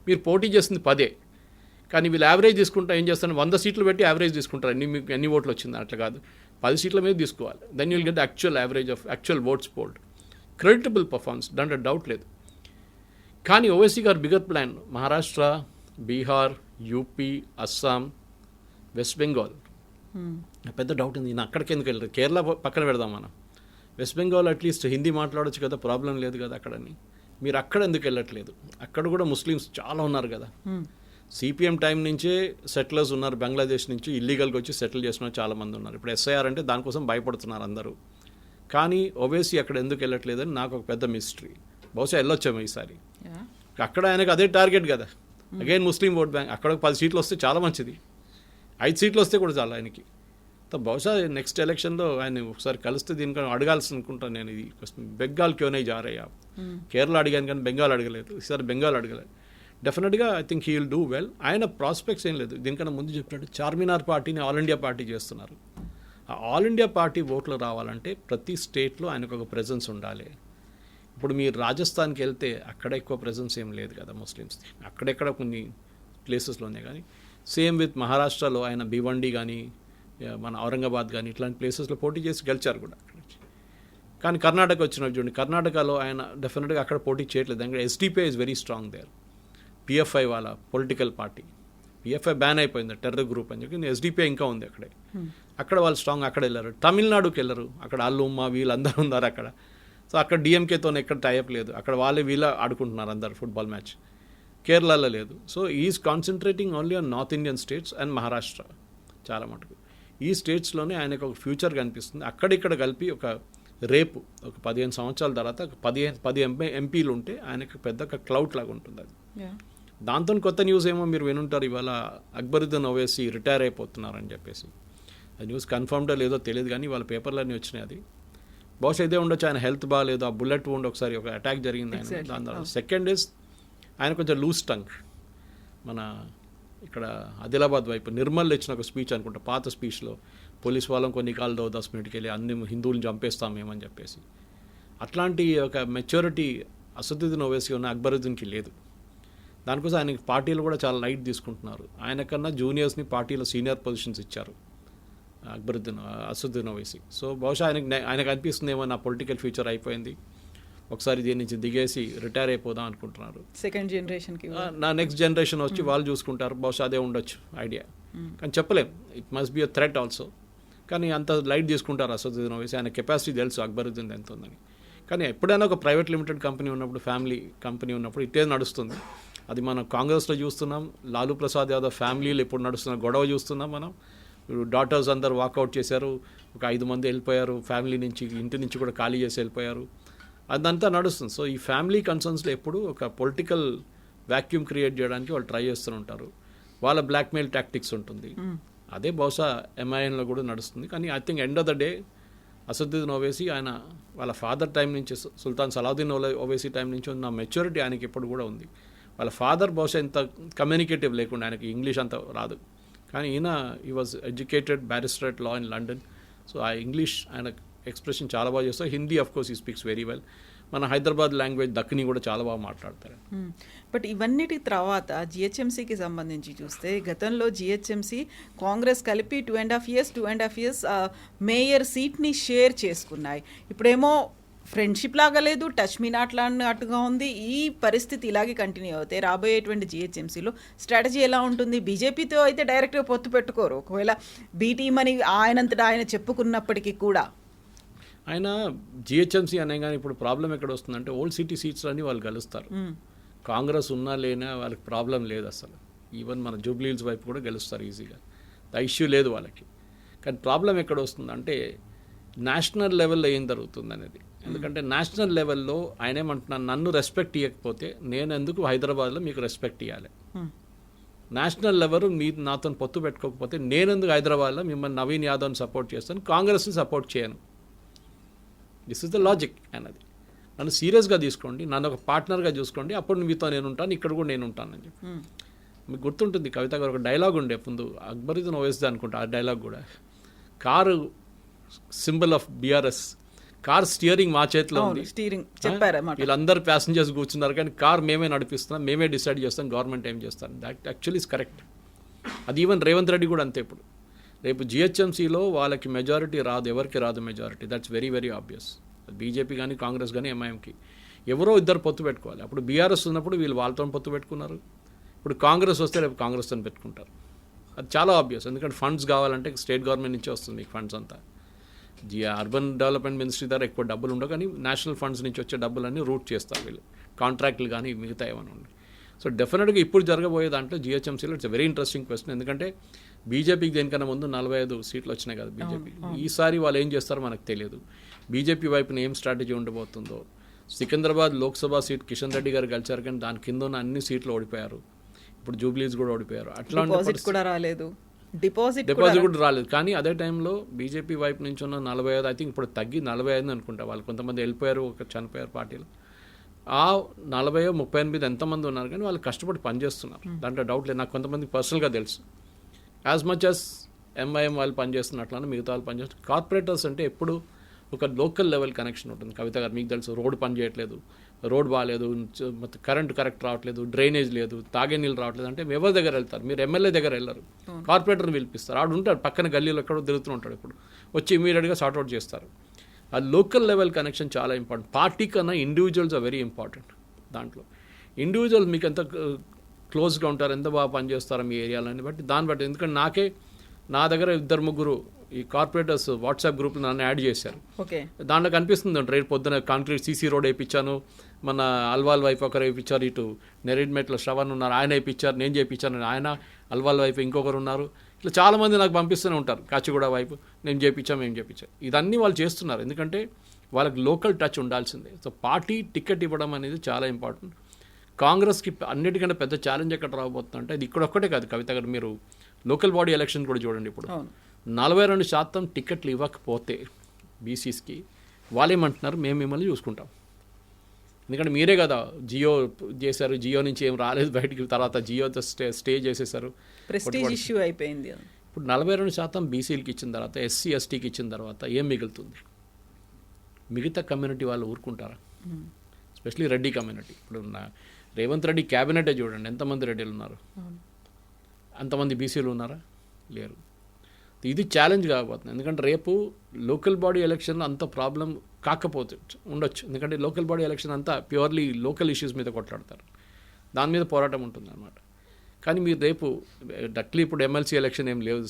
మీరు పోటీ చేస్తుంది 10, కానీ వీళ్ళు యావరేజ్ తీసుకుంటా ఏం చేస్తారు, 100 సీట్లు పెట్టి యావరేజ్ తీసుకుంటారు, ఎన్ని ఓట్లు వచ్చింది అట్లా కాదు, 10 సీట్ల మీద తీసుకోవాలి. Then you'll get the actual average of actual votes polled. Creditable performance, దాంట్లో డౌట్ లేదు. కానీ Owaisi garu bigger plan Maharashtra, Bihar, UP, Assam, West Bengal. పెద్ద డౌట్ ఉంది, నేను అక్కడికి ఎందుకు వెళ్ళరు, కేరళ పక్కన పెడదాం మనం, వెస్ట్ బెంగాల్ అట్లీస్ట్ హిందీ మాట్లాడొచ్చు కదా, ప్రాబ్లం లేదు కదా అక్కడని. మీరు అక్కడ ఎందుకు వెళ్ళట్లేదు? అక్కడ కూడా ముస్లిమ్స్ చాలా ఉన్నారు కదా. సిపిఎం టైం నుంచే సెటిలర్స్ ఉన్నారు, బంగ్లాదేశ్ నుంచి ఇల్లీగల్గా వచ్చి సెటిల్ చేసిన చాలామంది ఉన్నారు. ఇప్పుడు ఎస్ఐఆర్ అంటే దానికోసం భయపడుతున్నారు అందరూ. కానీ ఓవైసీ అక్కడ ఎందుకు వెళ్ళట్లేదని నాకు ఒక పెద్ద మిస్టరీ. బహుశా వెళ్ళొచ్చాము ఈసారి. అక్కడ ఆయనకు అదే టార్గెట్ కదా, అగైన్ ముస్లిం ఓట్ బ్యాంక్. అక్కడ 10 సీట్లు వస్తే చాలా మంచిది, 5 సీట్లు వస్తే కూడా చాలా ఆయనకి. బహుశా నెక్స్ట్ ఎలక్షన్లో ఆయన ఒకసారి కలిస్తే దీనికన్నా అడగాల్సి అనుకుంటాను నేను. ఇది బెంగాల్ క్యోనే జారయ్యా, కేరళ అడిగాను కానీ బెంగాల్ అడగలేదు, ఈసారి బెంగాల్ అడగలేదు. డెఫినెట్గా I think he will do well. ఆయన ప్రాస్పెక్ట్స్ ఏం లేదు. దీనికన్నా ముందు చెప్పినట్టు చార్మినార్ పార్టీని ఆల్ ఇండియా పార్టీ చేస్తున్నారు. ఆ ఆల్ ఇండియా పార్టీ ఓట్లు రావాలంటే ప్రతి స్టేట్లో ఆయనకు ఒక ప్రెజెన్స్ ఉండాలి. ఇప్పుడు మీరు రాజస్థాన్కి వెళ్తే అక్కడ ఎక్కువ ప్రెజెన్స్ ఏం లేదు కదా ముస్లిమ్స్ది, అక్కడెక్కడ కొన్ని ప్లేసెస్లోనే. కానీ సేమ్ విత్ మహారాష్ట్రలో ఆయన భివండి కానీ మన ఔరంగాబాద్ కానీ ఇట్లాంటి ప్లేసెస్లో పోటీ చేసి గెలిచారు కూడా అక్కడ నుంచి. కానీ కర్ణాటక వచ్చినప్పుడు చూడండి, కర్ణాటకలో ఆయన డెఫినెట్గా అక్కడ పోటీ చేయట్లేదు. ఎందుకంటే SDPI is very strong there. PFI వాళ్ళ పొలిటికల్ పార్టీ, పిఎఫ్ఐ బ్యాన్ అయిపోయింది, టెర్రర్ గ్రూప్ అని చెప్పి. ఎస్డిపిఐ ఇంకా ఉంది అక్కడే, అక్కడ వాళ్ళు స్ట్రాంగ్, అక్కడ వెళ్ళారు. తమిళనాడుకి వెళ్ళరు, అక్కడ అల్లుమ్మ వీళ్ళందరూ ఉన్నారు అక్కడ. సో అక్కడ డిఎంకేతో ఎక్కడ టైఅప్ లేదు, అక్కడ వాళ్ళే వీళ్ళ ఆడుకుంటున్నారు అందరు ఫుట్బాల్ మ్యాచ్. కేరళలో లేదు. So is concentrating only on north Indian states and Maharashtra చాలా మటుకు. ఈ స్టేట్స్లోనే ఆయనకు ఒక ఫ్యూచర్ కనిపిస్తుంది. అక్కడిక్కడ కలిపి ఒక రేపు ఒక 15 సంవత్సరాల తర్వాత 10 ఎంపీలు ఉంటే ఆయనకు పెద్ద ఒక క్లౌడ్ లాగా ఉంటుంది అది. దాంతో కొత్త న్యూస్ ఏమో మీరు వినుంటారు, ఇవాళ అక్బరుద్దీన్ ఓవైసీ రిటైర్ అయిపోతున్నారని చెప్పేసి. ఆ న్యూస్ కన్ఫర్మ్డా లేదో తెలియదు కానీ వాళ్ళ పేపర్లన్నీ వచ్చినాయి. అది బహుశా ఇదే ఉండొచ్చు, ఆయన హెల్త్ బాగాలేదు, ఆ బుల్లెట్ wound ఒకసారి ఒక అటాక్ జరిగింది ఆయన. దాని తర్వాత సెకండ్ ఇస్ ఆయన కొంచెం లూజ్ టంగ్. మన ఇక్కడ ఆదిలాబాద్ వైపు నిర్మల్ ఇచ్చిన ఒక స్పీచ్ అనుకుంటా, పాత స్పీచ్లో పోలీస్ వాళ్ళం కొన్ని కాళ్ళు 10 మినిట్కి వెళ్ళి అన్ని హిందువులను చంపేస్తాం మేమని చెప్పేసి. అట్లాంటి ఒక మెచ్యూరిటీ అసదుద్దీన్ ఓవైసీ ఉన్న అక్బరుద్దీన్కి లేదు. దానికోసం ఆయనకి పార్టీలు కూడా చాలా లైట్ తీసుకుంటున్నారు. ఆయనకన్నా జూనియర్స్ని పార్టీలో సీనియర్ పొజిషన్స్ ఇచ్చారు అసదుద్దీన్ ఓవైసీ. సో బహుశా ఆయనకు అనిపిస్తుందేమో నా పొలిటికల్ ఫ్యూచర్ అయిపోయింది, ఒకసారి దీని నుంచి దిగేసి రిటైర్ అయిపోదాం అనుకుంటున్నారు. సెకండ్ జనరేషన్కి నా నెక్స్ట్ జనరేషన్ వచ్చి వాళ్ళు చూసుకుంటారు, బహుశా అదే ఉండొచ్చు ఐడియా. కానీ చెప్పలేం, it must be a threat also. కానీ అంత లైట్ తీసుకుంటారు అసదుద్దీన్ ఓవైసీ. ఆయన కెపాసిటీ తెలుసు అక్బరుద్దీన్ ఎంత ఉందని. కానీ ఎప్పుడైనా ఒక ప్రైవేట్ లిమిటెడ్ కంపెనీ ఉన్నప్పుడు, ఫ్యామిలీ కంపెనీ ఉన్నప్పుడు ఇట్టే నడుస్తుంది. అది మనం కాంగ్రెస్లో చూస్తున్నాం. లాలూ ప్రసాద్ యాదవ్ ఫ్యామిలీలో ఇప్పుడు నడుస్తున్న గొడవ చూస్తున్నాం మనం. డాటర్స్ అందరు వాకౌట్ చేశారు, ఒక 5 మంది వెళ్ళిపోయారు ఫ్యామిలీ నుంచి, ఇంటి నుంచి కూడా ఖాళీ చేసి వెళ్ళిపోయారు. అదంతా నడుస్తుంది. సో ఈ ఫ్యామిలీ కన్సర్న్స్లో ఎప్పుడు ఒక పొలిటికల్ వ్యాక్యూమ్ క్రియేట్ చేయడానికి వాళ్ళు ట్రై చేస్తూ ఉంటారు. వాళ్ళ బ్లాక్మెయిల్ టాక్టిక్స్ ఉంటుంది. అదే బహుశా ఎంఐఎన్లో కూడా నడుస్తుంది. కానీ I think end of the day Asaduddin Owaisi ఆయన వాళ్ళ ఫాదర్ టైం నుంచి, సుల్తాన్ సలావుద్దీన్ ఓవైసీ టైం నుంచి ఉన్న మెచ్యూరిటీ ఆయనకి ఎప్పుడు కూడా ఉంది. వాళ్ళ ఫాదర్ బహుశా ఇంత కమ్యూనికేటివ్ లేకుండా, ఆయనకి ఇంగ్లీష్ అంత రాదు. కానీ ఈయన ఈ was educated barrister at law in London. So ఆ ఇంగ్లీష్ ఆయన ఎక్స్ప్రెషన్ చాలా బాగా చేస్తారు. హిందీ ఆఫ్ కోర్స్ ఈ స్పీక్స్ వెరీ వెల్. మన హైదరాబాద్ లాంగ్వేజ్ దక్కని కూడా చాలా బాగా మాట్లాడతారు. బట్ ఇవన్నిటి తర్వాత జిహెచ్ఎంసీకి సంబంధించి చూస్తే గతంలో జిహెచ్ఎంసీ కాంగ్రెస్ కలిపి 2.5 years మేయర్ సీట్ని షేర్ చేసుకున్నాయి. ఇప్పుడేమో ఫ్రెండ్షిప్ లాగా లేదు, టచ్ మీ నాట్ లాగా ఉంది. ఈ పరిస్థితి ఇలాగే కంటిన్యూ అవుతాయి రాబోయేటువంటి జిహెచ్ఎంసీలో స్ట్రాటజీ ఎలా ఉంటుంది? బీజేపీతో అయితే డైరెక్ట్గా పొత్తు పెట్టుకోరు, ఒకవేళ బీటీఎం అని ఆయనంతటా ఆయన చెప్పుకున్నప్పటికీ కూడా. ఆయన జిహెచ్ఎంసీ అనే కానీ ఇప్పుడు ప్రాబ్లం ఎక్కడ వస్తుందంటే ఓల్డ్ సిటీ సీట్స్ అన్ని వాళ్ళు గెలుస్తారు. కాంగ్రెస్ ఉన్నా లేనా వాళ్ళకి ప్రాబ్లం లేదు అసలు. ఈవెన్ మన జూబ్లీ హిల్స్ వైపు కూడా గెలుస్తారు ఈజీగా, ద ఇష్యూ లేదు వాళ్ళకి. కానీ ప్రాబ్లం ఎక్కడ వస్తుందంటే నేషనల్ లెవెల్లో ఏం జరుగుతుంది అనేది. ఎందుకంటే నేషనల్ లెవెల్లో ఆయన ఏమంటున్నాను, నన్ను రెస్పెక్ట్ ఇవ్వకపోతే నేను ఎందుకు హైదరాబాద్లో మీకు రెస్పెక్ట్ ఇవ్వాలి? నేషనల్ లెవెల్ మీరు నాతో పొత్తు పెట్టుకోకపోతే నేను ఎందుకు హైదరాబాద్లో మిమ్మల్ని నవీన్ యాదవ్ని సపోర్ట్ చేస్తాను, కాంగ్రెస్ని సపోర్ట్ చేయను? దిస్ ఇస్ ద లాజిక్ అన్నది. నన్ను సీరియస్గా తీసుకోండి, నన్ను ఒక పార్ట్నర్గా చూసుకోండి, అప్పుడు మీతో నేను ఉంటాను, ఇక్కడ కూడా నేను ఉంటానని చెప్పి. మీకు గుర్తుంటుంది కవిత గారు ఒక డైలాగ్ ఉండే ముందు, అక్బరుద్దీన్ ఓవైసీ అనుకుంటా ఆ డైలాగ్ కూడా, car symbol of BRS, car steering మా చేతిలో ఉంది, స్టీరింగ్ చెప్పారు, వీళ్ళందరూ ప్యాసింజర్స్ కూర్చున్నారు కానీ కార్ మేమే నడిపిస్తున్నాం, మేమే డిసైడ్ చేస్తాం గవర్నమెంట్ ఏం చేస్తాం. That actually is correct. అది ఈవెన్ రేవంత్ రెడ్డి కూడా అంతే. ఇప్పుడు రేపు జిహెచ్ఎంసీలో వాళ్ళకి మెజారిటీ రాదు, ఎవరికి రాదు majority, that's very very obvious. BJP కానీ కాంగ్రెస్ కానీ ఎంఐఎంకి ఎవరో ఇద్దరు పొత్తు పెట్టుకోవాలి. అప్పుడు బీఆర్ఎస్ ఉన్నప్పుడు వీళ్ళు వాళ్ళతో పొత్తు పెట్టుకున్నారు, ఇప్పుడు కాంగ్రెస్ వస్తే రేపు కాంగ్రెస్తో పెట్టుకుంటారు. అది చాలా ఆబ్వియస్. ఎందుకంటే ఫండ్స్ కావాలంటే స్టేట్ గవర్నమెంట్ నుంచే వస్తుంది మీకు ఫండ్స్ అంతా. అర్బన్ డెవలప్మెంట్ మినిస్ట్రీ ద్వారా ఎక్కువ డబ్బులు ఉండవు, కానీ నేషనల్ ఫండ్స్ నుంచి వచ్చే డబ్బులన్నీ రూట్ చేస్తారు వీళ్ళు, కాంట్రాక్టులు కానీ మిగతా ఏమైనా ఉండి. సో డెఫినెట్గా ఇప్పుడు జరగబోయే దాంట్లో జిహెచ్ఎంసీలో ఇట్స్ వెరీ ఇంట్రెస్టింగ్ క్వశ్చన్. ఎందుకంటే బీజేపీకి దేనికన్నా ముందు 45 సీట్లు వచ్చినాయి కదా బీజేపీ. ఈసారి వాళ్ళు ఏం చేస్తారో మనకు తెలియదు. బీజేపీ వైపున ఏం స్ట్రాటజీ ఉండబోతుందో. సికింద్రాబాద్ లోక్సభ సీట్ కిషన్ రెడ్డి గారు గెలిచారు, కానీ దాని కింద ఉన్న అన్ని సీట్లు ఓడిపోయారు. ఇప్పుడు జూబ్లీస్ కూడా ఓడిపోయారు. అట్లాంటి కూడా రాలేదు, డిపాజిట్ కూడా రాలేదు. కానీ అదే టైంలో బీజేపీ వైపు నుంచి ఉన్న 45, ఐ థింక్ ఇప్పుడు తగ్గి 45 అనుకుంటా. వాళ్ళు కొంతమంది వెళ్ళిపోయారు, ఒక చనిపోయారు పార్టీలు. ఆ 40, 38 ఎంతమంది ఉన్నారు, కానీ వాళ్ళు కష్టపడి పనిచేస్తున్నారు, దాంట్లో డౌట్ లేదు. నాకు కొంతమంది పర్సనల్గా తెలుసు. యాజ్ మచ్ యాజ్ ఎంఐఎం వాళ్ళు పనిచేస్తున్నట్లనే మిగతా వాళ్ళు పనిచేస్తారు. కార్పొరేటర్స్ అంటే ఎప్పుడు ఒక లోకల్ లెవెల్ కనెక్షన్ ఉంటుంది. కవిత గారు మీకు తెలుసు, రోడ్ పని చేయట్లేదు, రోడ్ బాగాలేదు, మొత్తం కరెంట్ కరెక్ట్ రావట్లేదు, డ్రైనేజ్ లేదు, తాగే నీళ్ళు రావట్లేదు అంటే ఎవరి దగ్గర వెళ్తారు? మీరు ఎమ్మెల్యే దగ్గర వెళ్ళరు, కార్పొరేటర్ని పిలిపిస్తారు. ఆడు ఉంటాడు పక్కన గల్లీలో ఎక్కడో తిరుగుతూ ఉంటాడు, ఇప్పుడు వచ్చి ఇమీడియట్గా సార్ట్అవుట్ చేస్తారు. ఆ లోకల్ లెవెల్ కనెక్షన్ చాలా ఇంపార్టెంట్. పార్టీ కన్నా ఇండివిజువల్స్ ఆర్ వెరీ ఇంపార్టెంట్. దాంట్లో ఇండివిజువల్ మీకు ఎంత క్లోజ్గా ఉంటారు, ఎంత బాగా పనిచేస్తారో మీ ఏరియాలని బట్టి, దాన్ని బట్టి. ఎందుకంటే నా దగ్గర 2-3 ఈ కార్పొరేటర్స్ వాట్సాప్ గ్రూప్లో నన్ను యాడ్ చేశారు. దాంట్లో కనిపిస్తుంది అంటే రేపు పొద్దున కాంక్రీట్ సీసీ రోడ్ వేయించాను, మన అల్వాల్ వైపు ఒకరు వేయించారు, ఇటు నెరెడ్మెట్లో శ్రవణ్ ఉన్నారు, ఆయన వేయించారు, నేను చేయించాను, ఆయన అల్వాల్ వైపు ఇంకొకరు ఉన్నారు. ఇట్లా చాలామంది నాకు పంపిస్తూనే ఉంటారు, కాచిగూడ వైపు మేము చేయించాం. ఇదన్నీ వాళ్ళు చేస్తున్నారు, ఎందుకంటే వాళ్ళకి లోకల్ టచ్ ఉండాల్సిందే. సో పార్టీ టికెట్ ఇవ్వడం అనేది చాలా ఇంపార్టెంట్. కాంగ్రెస్కి అన్నిటికంటే పెద్ద ఛాలెంజ్ ఎక్కడ రాబోతుందంటే, ఇది ఇక్కడ ఒక్కటే కాదు కవిత గారు, మీరు లోకల్ బాడీ ఎలక్షన్ కూడా చూడండి. ఇప్పుడు 42% టికెట్లు ఇవ్వకపోతే బీసీస్కి వాళ్ళు ఏమంటున్నారు, మేము మిమ్మల్ని చూసుకుంటాం. ఎందుకంటే మీరే కదా జియో చేశారు, జియో నుంచి ఏం రాలేదు బయటికి, తర్వాత జియోతో స్టే చేసేసారు, ప్రెస్టీజ్ ఇష్యూ అయిపోయింది. ఇప్పుడు 42% బీసీలకి ఇచ్చిన తర్వాత, ఎస్సీ ఎస్టీకి ఇచ్చిన తర్వాత ఏం మిగులుతుంది? మిగతా కమ్యూనిటీ వాళ్ళు ఊరుకుంటారా? Especially Reddy community. ఇప్పుడు రేవంత్ రెడ్డి క్యాబినెటే చూడండి, ఎంతమంది రెడ్డిలు ఉన్నారు, అంతమంది బీసీలు ఉన్నారా? లేరు. ఇది ఛాలెంజ్ కాబోతుంది. ఎందుకంటే రేపు లోకల్ బాడీ ఎలక్షన్లో అంత ప్రాబ్లం కాకపోతే ఉండొచ్చు, ఎందుకంటే లోకల్ బాడీ ఎలక్షన్ అంతా ప్యూర్లీ లోకల్ ఇష్యూస్ మీద కొట్లాడతారు, దాని మీద పోరాటం ఉంటుంది అన్నమాట. కానీ మీరు రేపు డక్లీ ఇప్పుడు ఎమ్మెల్సీ ఎలక్షన్ ఏం లేవు,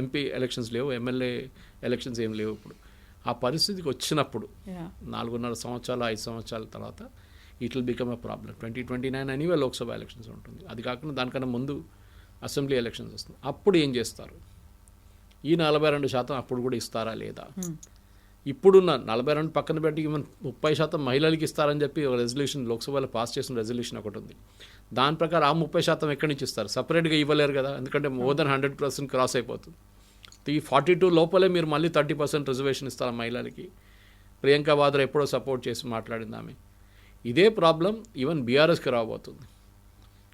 ఎంపీ ఎలక్షన్స్ లేవు, ఎమ్మెల్యే ఎలక్షన్స్ ఏం లేవు. ఇప్పుడు ఆ పరిస్థితికి వచ్చినప్పుడు Yeah. 4.5 సంవత్సరాలు 5 సంవత్సరాల తర్వాత it will become a problem. 2029 anyway Lok Sabha elections ఉంటుంది. అది కాకుండా దానికన్నా ముందు అసెంబ్లీ ఎలక్షన్స్ వస్తుంది. అప్పుడు ఏం చేస్తారు? ఈ 42% అప్పుడు కూడా ఇస్తారా లేదా? ఇప్పుడున్న 42 పక్కన పెట్టి ఈవెన్ 30% మహిళలకి ఇస్తారని చెప్పి ఒక రెజల్యూషన్ లోక్సభలో పాస్ చేసిన రెజల్యూషన్ ఒకటి ఉంది. దాని ప్రకారం ఆ 30% ఎక్కడి నుంచి ఇస్తారు? సపరేట్గా ఇవ్వలేరు కదా, ఎందుకంటే మోర్ దెన్ 100% క్రాస్ అయిపోతుంది. ఈ 42 లోపలే మీరు మళ్ళీ 30% రిజర్వేషన్ ఇస్తారు మహిళలకి. ప్రియాంక వాద్రా ఎప్పుడో సపోర్ట్ చేసి మాట్లాడింది ఆమె. ఇదే ప్రాబ్లం ఈవెన్ బీఆర్ఎస్కి రాబోతుంది.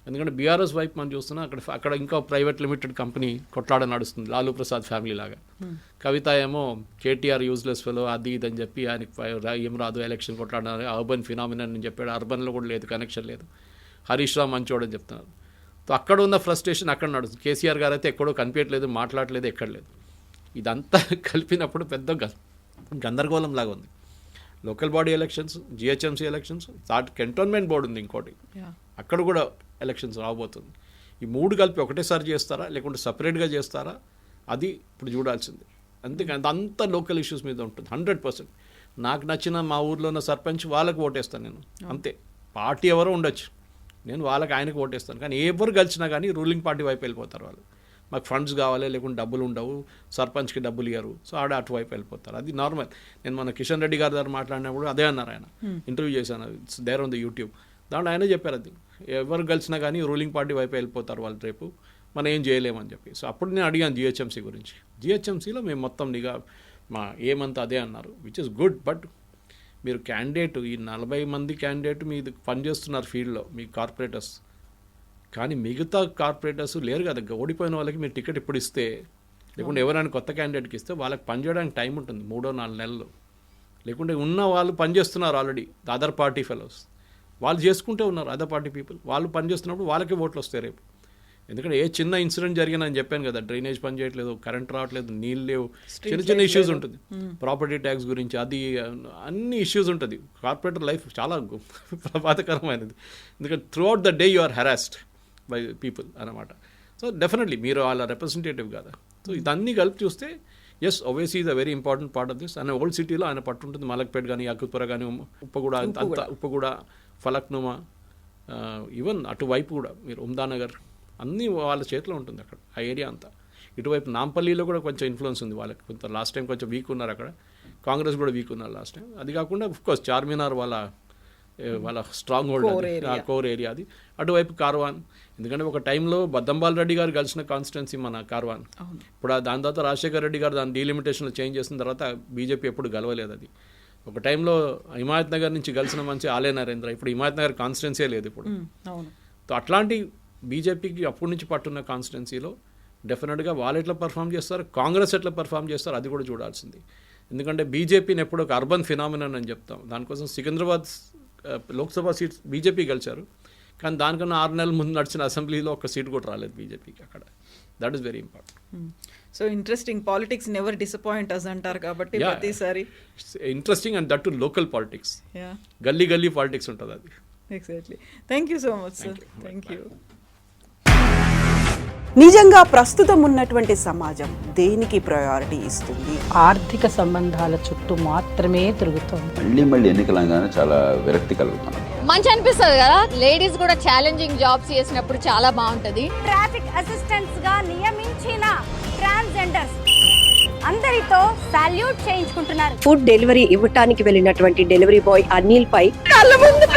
ఎందుకంటే బీఆర్ఎస్ వైపు మనం చూస్తున్నా అక్కడ ఇంకా ప్రైవేట్ లిమిటెడ్ కంపెనీ కొట్లాడ నడుస్తుంది, లాలూ ప్రసాద్ ఫ్యామిలీ లాగా. కవిత ఏమో కేటీఆర్ యూజ్లెస్ ఫెలో అది ఇది అని చెప్పి ఆయనకి ఏం రాదు, ఎలక్షన్ కొట్లాడాలి, అర్బన్ ఫినామినన్ అని చెప్పాడు. అర్బన్లో కూడా లేదు, కనెక్షన్ లేదు. హరీష్ రావు మంచోడని చెప్తున్నారు. సో అక్కడ ఉన్న ఫ్రస్ట్రేషన్ అక్కడ నడుస్తుంది. కేసీఆర్ గారు అయితే ఎక్కడో కనిపించట్లేదు, మాట్లాడలేదు, ఎక్కడ లేదు. ఇదంతా కలిపినప్పుడు పెద్ద గందరగోళం లాగా ఉంది. Local body elections, GHMC elections, cantonment board ఉంది ఇంకోటి, అక్కడ కూడా ఎలక్షన్స్ రాబోతుంది. ఈ 3 కలిపి ఒకటేసారి చేస్తారా లేకుంటే సపరేట్గా చేస్తారా అది ఇప్పుడు చూడాల్సింది. అందుకని అంతా లోకల్ ఇష్యూస్ మీద ఉంటుంది 100%. నాకు నచ్చిన మా ఊర్లో ఉన్న సర్పంచ్ వాళ్ళకి ఓటేస్తాను నేను, అంతే. పార్టీ ఎవరో ఉండొచ్చు, నేను వాళ్ళకి ఆయనకు ఓటేస్తాను. కానీ ఎవరు గెలిచినా కానీ రూలింగ్ పార్టీ వైపు వెళ్ళిపోతారు వాళ్ళు. మాకు ఫండ్స్ కావాలి, లేకుంటే డబ్బులు ఉండవు, సర్పంచ్కి డబ్బులు ఇవ్వరు, సో అటువైపు వెళ్ళిపోతారు. అది నార్మల్. నేను మన కిషన్ రెడ్డి గారి దగ్గర మాట్లాడినప్పుడు అదే అన్నారు ఆయన, ఇంటర్వ్యూ చేశాను, it's there on the YouTube. దాంట్లో ఆయనే చెప్పారు అది, ఎవరు గెలిచినా కానీ రూలింగ్ పార్టీ వైపు వెళ్ళిపోతారు వాళ్ళు, రేపు మనం ఏం చేయలేమని చెప్పి. సో అప్పుడు నేను అడిగాను జిహెచ్ఎంసీ గురించి. జిహెచ్ఎంసీలో మేము మొత్తం మా ఏమంతా అదే అన్నారు, విచ్ ఇస్ గుడ్. బట్ మీరు క్యాండిడేట్, ఈ 40 మంది క్యాండిడేట్ మీరు పనిచేస్తున్నారు ఫీల్డ్లో, మీ కార్పొరేటర్స్, కానీ మిగతా కార్పొరేటర్స్ లేరు కదా. ఓడిపోయిన వాళ్ళకి మీరు టికెట్ ఇప్పుడు ఇస్తే, లేకుంటే ఎవరైనా కొత్త క్యాండిడేట్కి ఇస్తే వాళ్ళకి పనిచేయడానికి టైం ఉంటుంది 3-4 నెలలు. లేకుంటే ఉన్న వాళ్ళు పనిచేస్తున్నారు already, the other party fellows వాళ్ళు చేసుకుంటూ ఉన్నారు, అదర్ పార్టీ పీపుల్ వాళ్ళు పనిచేస్తున్నప్పుడు వాళ్ళకే ఓట్లు వస్తాయి రేపు. ఎందుకంటే ఏ చిన్న ఇన్సిడెంట్ జరిగినా అని చెప్పాను కదా, డ్రైనేజ్ పని చేయట్లేదు, కరెంట్ రావట్లేదు, నీళ్ళు లేవు, చిన్న ఇష్యూస్ ఉంటుంది, ప్రాపర్టీ ట్యాక్స్ గురించి అది అన్ని ఇష్యూస్ ఉంటుంది. కార్పొరేటర్ లైఫ్ చాలా ప్రమాదకరమైనది, ఎందుకంటే throughout the day you are harassed by people అన్నమాట. సో డెఫినెట్లీ మీరు వాళ్ళ రిప్రజెంటేటివ్ కదా. సో ఇదన్నీ కలిపి చూస్తే yes Owaisi is a very important part of this. ఆయన ఓల్డ్ సిటీలో ఆయన పట్టు ఉంటుంది, మలక్పేట్ కానీ, అక్కుపుర కానీ, ఉప్పగూడ, అంతా ఉప్పగూడ, ఫలక్నుమా, ఈవెన్ అటువైపు కూడా మీరు ఉమ్దానగర్ అన్నీ వాళ్ళ చేతిలో ఉంటుంది అక్కడ, ఆ ఏరియా అంతా. ఇటువైపు నాంపల్లిలో కూడా కొంచెం ఇన్ఫ్లుయెన్స్ ఉంది వాళ్ళకి, కొంత లాస్ట్ టైం కొంచెం వీక్ ఉన్నారు అక్కడ, కాంగ్రెస్ కూడా వీక్ ఉన్నారు లాస్ట్ టైం. అది కాకుండా అఫ్కోర్స్ చార్మినార్ వాళ్ళ స్ట్రాంగ్ హోల్డ్, కోర్ ఏరియా అది. అటువైపు కార్వాన్, ఎందుకంటే ఒక టైంలో బద్దంబాల్ రెడ్డి గారు కలిసిన కాన్స్టిట్యున్సీ మన కార్వాన్. ఇప్పుడు దాని తర్వాత రాజశేఖర రెడ్డి గారు దాని డీలిమిటేషన్లో చేంజ్ చేసిన తర్వాత బీజేపీ ఎప్పుడు గెలవలేదు అది. ఒక టైంలో హిమాయత్ నగర్ నుంచి కలిసిన మంచి ఆలయ నరేంద్ర, ఇప్పుడు హిమాయత్ నగర్ కాన్స్టిట్యున్సీ లేదు ఇప్పుడు. సో అట్లాంటి బీజేపీకి అప్పటి నుంచి పట్టున్న కాన్స్టిట్యున్సీలో డెఫినెట్గా వాళ్ళు ఎట్లా పర్ఫామ్ చేస్తారు, కాంగ్రెస్ ఎట్లా పర్ఫామ్ చేస్తారు అది కూడా చూడాల్సింది. ఎందుకంటే బీజేపీని ఎప్పుడు ఒక అర్బన్ ఫినామినన్ అని చెప్తాం. దానికోసం సికింద్రాబాద్ లోక్సభ సీట్స్ బీజేపీ గెలిచారు, కానీ దానికన్నా 6 నెలల ముందు నడిచిన అసెంబ్లీలో ఒక సీట్ కూడా రాలేదు బీజేపీకి అక్కడ. That is very important. So interesting, politics never disappoint us అంటారు కాబట్టి ప్రతిసారి interesting. And that too local politics, గల్లీ పాలిటిక్స్ ఉంటుంది అది. Exactly. Thank you so much sir. Thank you. నిజంగా ప్రస్తుతం ఉన్నటువంటి సమాజం దేనికి ప్రయారిటీ ఇస్తుంది? ఆర్థిక సంబంధాల చుట్టూ మాత్రమే తిరుగుతోంది. మళ్ళీ ఎన్నికలంగానే చాలా విరక్తి కలుగుతున్నాం. మంచి అనిపిస్తుంది కదా, లేడీస్ కూడా ఛాలెంజింగ్ జాబ్స్ చేసినప్పుడు చాలా బాగుంటది. ట్రాఫిక్ అసిస్టెంట్స్ గా నియమించిన ట్రాన్స్జెండర్స్ అందరితో సాల్యూట్ చేయించుకుంటున్నారు. ఫుడ్ డెలివరీ ఇవ్వటానికి వెళ్ళినటువంటి డెలివరీ బాయ్ అనిల్ పై కళ్ళ ముందు